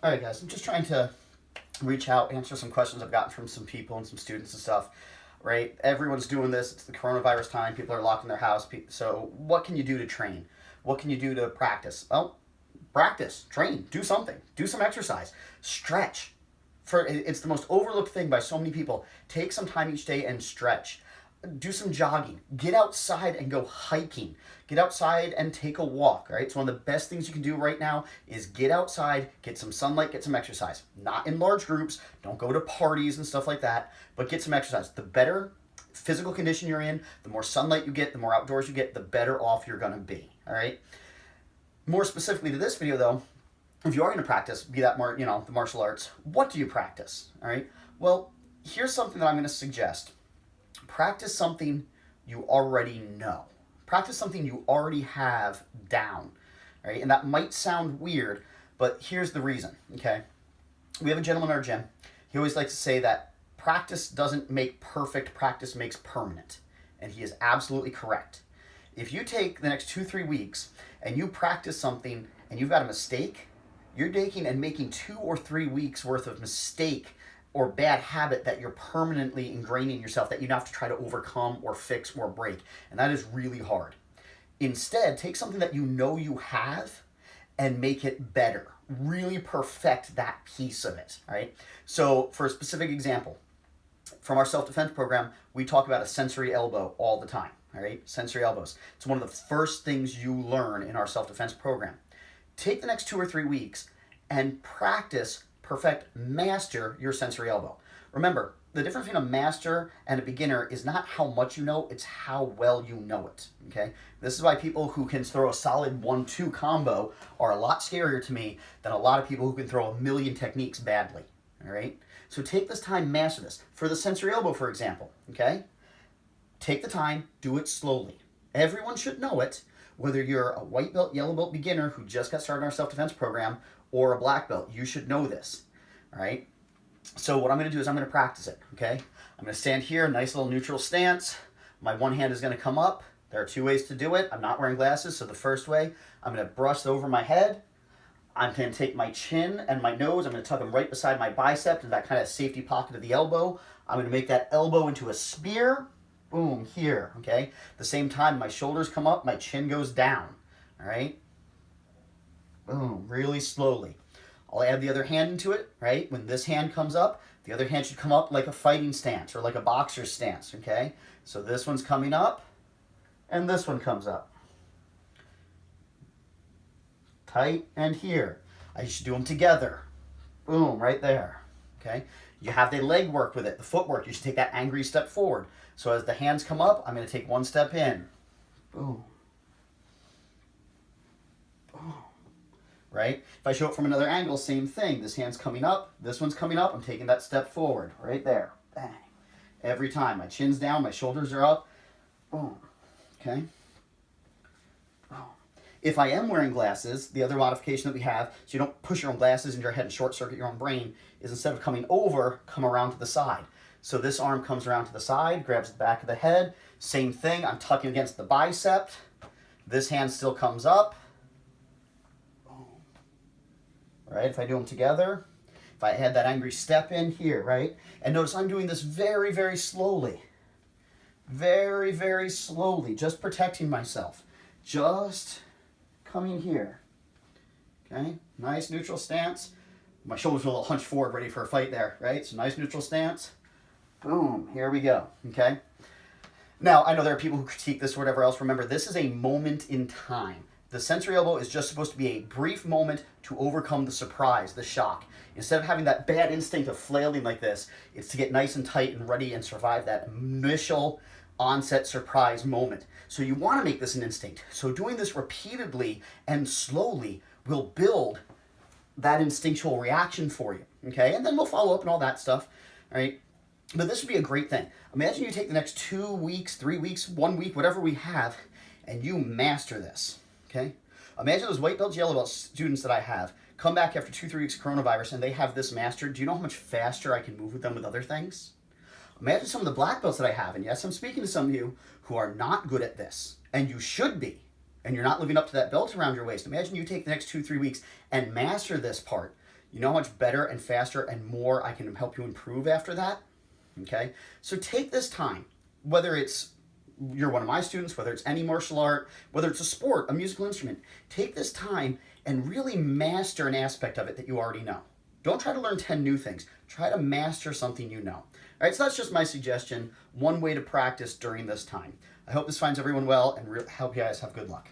All right, guys, I'm just trying to reach out, answer some questions I've gotten from some people and some students and stuff. Right? Everyone's doing this. It's the coronavirus time. People are locked in their house. So, what can you do to train? What can you do to practice? Well, practice, train, do something, do some exercise, stretch. It's the most overlooked thing by so many people. Take some time each day and stretch. Do some jogging. Get outside and go hiking. Get outside and take a walk. Right. So one of the best things you can do right now is get outside, get some sunlight, get some exercise. Not in large groups. Don't go to parties and stuff like that. But get some exercise. The better physical condition you're in, the more sunlight you get, the more outdoors you get, the better off you're going to be. All right. More specifically to this video, though, if you are going to practice, be that the martial arts, what do you practice? All right. Well, here's something that I'm going to suggest. Practice something you already know. Practice something you already have down, right? And that might sound weird, but here's the reason, okay? We have a gentleman in our gym. He always likes to say that practice doesn't make perfect, practice makes permanent. And he is absolutely correct. If you take the next 2-3 weeks and you practice something and you've got a mistake, you're taking and making 2 or 3 weeks worth of mistake or bad habit that you're permanently ingraining yourself that you have to try to overcome or fix or break. And that is really hard. Instead, take something that you know you have and make it better. Really perfect that piece of it, all right? So for a specific example, from our self-defense program, we talk about a sensory elbow all the time, all right? Sensory elbows. It's one of the first things you learn in our self-defense program. Take the next 2 or 3 weeks and practice, perfect, master your sensory elbow. Remember, the difference between a master and a beginner is not how much you know, it's how well you know it, okay? This is why people who can throw a solid 1-2 combo are a lot scarier to me than a lot of people who can throw a million techniques badly, all right? So take this time, master this. For the sensory elbow, for example, okay? Take the time, do it slowly. Everyone should know it, whether you're a white belt, yellow belt beginner who just got started in our self-defense program or a black belt. You should know this, all right? So what I'm going to do is I'm going to practice it, okay? I'm going to stand here, nice little neutral stance. My one hand is going to come up. There are 2 ways to do it. I'm not wearing glasses, so the first way, I'm going to brush over my head. I'm going to take my chin and my nose. I'm going to tuck them right beside my bicep in that kind of safety pocket of the elbow. I'm going to make that elbow into a spear. Boom, here, okay? At the same time, my shoulders come up, my chin goes down, all right? Boom, really slowly. I'll add the other hand into it, right? When this hand comes up, the other hand should come up like a fighting stance or like a boxer's stance, okay? So this one's coming up, and this one comes up. Tight and here. I should do them together. Boom, right there, okay? You have the leg work with it, the footwork. You should take that angry step forward. So as the hands come up, I'm going to take 1 step in. Boom. Boom. Right? If I show it from another angle, same thing. This hand's coming up, this one's coming up, I'm taking that step forward, right there. Bang. Every time. My chin's down, my shoulders are up. Boom. Okay? Boom. If I am wearing glasses, the other modification that we have, so you don't push your own glasses into your head and short circuit your own brain, is instead of coming over, come around to the side. So this arm comes around to the side, grabs the back of the head. Same thing, I'm tucking against the bicep. This hand still comes up. Right, if I do them together, if I had that angry step in here, right? And notice I'm doing this very, very slowly. Very, very slowly, just protecting myself. Just coming here. Okay, nice neutral stance. My shoulders are a little hunched forward, ready for a fight there, right? So nice neutral stance. Boom, here we go, okay? Now, I know there are people who critique this or whatever else. Remember, this is a moment in time. The sensory elbow is just supposed to be a brief moment to overcome the surprise, the shock. Instead of having that bad instinct of flailing like this, it's to get nice and tight and ready and survive that initial onset surprise moment. So you want to make this an instinct. So doing this repeatedly and slowly will build that instinctual reaction for you, okay? And then we'll follow up and all that stuff, all right? But this would be a great thing. Imagine you take the next 2 weeks, 3 weeks, 1 week, whatever we have, and you master this. Okay? Imagine those white belt, yellow belt students that I have come back after 2-3 weeks of coronavirus and they have this mastered. Do you know how much faster I can move with them with other things? Imagine some of the black belts that I have, and yes, I'm speaking to some of you who are not good at this, and you should be, and you're not living up to that belt around your waist. Imagine you take the next 2-3 weeks and master this part. You know how much better and faster and more I can help you improve after that? Okay? So take this time, whether it's you're one of my students, whether it's any martial art, whether it's a sport, a musical instrument, take this time and really master an aspect of it that you already know. Don't try to learn 10 new things. Try to master something you know. All right, so that's just my suggestion, one way to practice during this time. I hope this finds everyone well and help you guys have good luck.